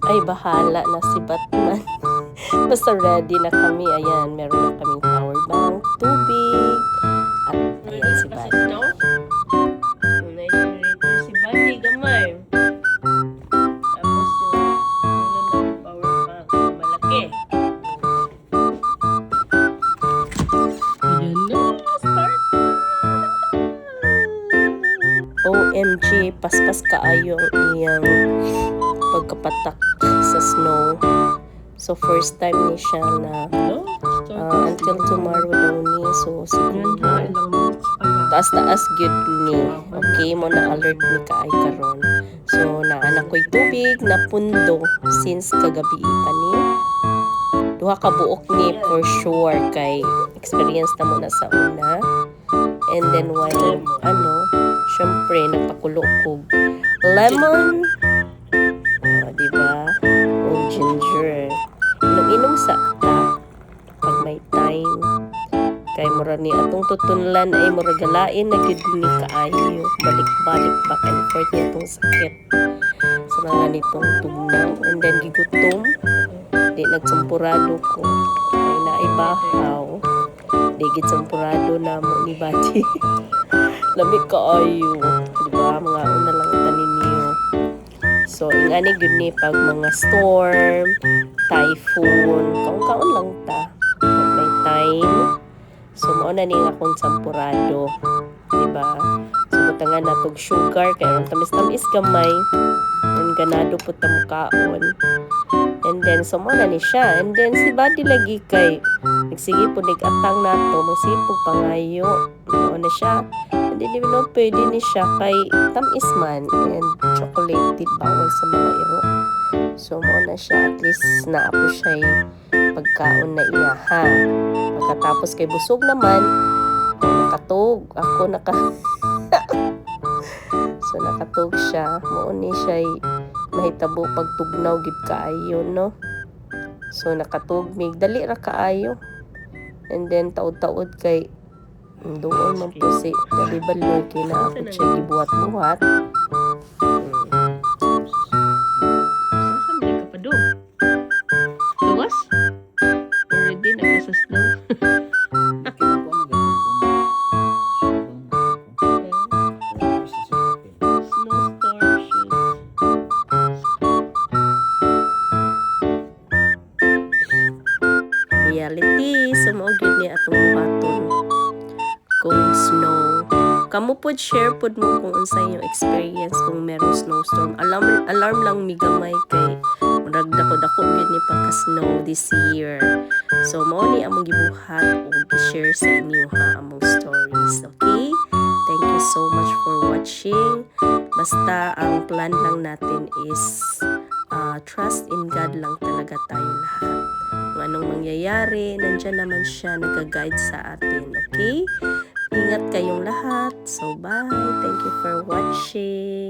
Ay, bahala na si Batman. Basta ready na kami. Ayan, meron na kaming power bank, tubig. At ayan si Buddy. May generator si Buddy, gamay. Tapos yung power bank, malaki. Ayan na, start! OMG, paspas kaayo ang iyang pagkapatak sa snow. So, first time ni siya na until tomorrow daw ni. So, siguro taas-taas good ni. Okay, mo na alert ni kaay karon. So, naanak ko'y tubig na pundo since kagabi pa ni. Duha ka buok ni for sure kay experience na mo na sa una. And then while syempre nagpakulo ko lemon. Diba? O ginger. Inom sa pag may time. Kay mura ni atong tutunlan ay mura galain na gid ni kaayo. Balik-balik back and forth nitong sakit. So nga nitong tugnaw. And then gigutom. Di nagsampurado ko. Kay naibahaw. Di gid sampurado na mo ni Bati. Lamig kaayo. Diba? Mga una lang tanin niyo. So, ingani gud ni pag mga storm, typhoon, kaon-kaon lang ta. Pag may time. So, mao na ning akong sampurado. Diba? So, butangan natog sugar, kaya tamis-tamis gamay. And ganado po ta mukaon. And then, so mao na ni siya. And then, si Buddy lagi kay nagsige po nag-atang nato, magsipog pangayo. Mao na siya. Hindi no, pwede ni siya kay tamis man and chocolated bawal sa mga iro. So, mo na siya. At least naapo siya pagkaon na iya, ha. Pagkatapos kay busog naman, nakatog. Ako So, nakatog siya. Mo ni siya mahitabo pagtugnaw gid kaayo, no? So, nakatugmig. Dali ra kaayo. And then, taod-taod kay doon man po si Daddy Baloy kay naabot siya gibuhat-buhat. Saan ka pa doon? Luwas? Already nagkasas na. Reality, sumugid ni atong buhaton kung snow. Kamu pod share pod mo kung unsa yung experience kung merong snowstorm. Alarm lang migamay kay murag dako-dako gyud ni pagka-snow this year. So mao ni among gibuhat ug gi-share sa inyo ha among stories. Okay? Thank you so much for watching. Basta ang plan lang natin is trust in God lang talaga tayo lahat. Kung anong mangyayari, nandyan naman siya nag-guide sa atin. Okay? Ingat kayong lahat. So, bye. Thank you for watching.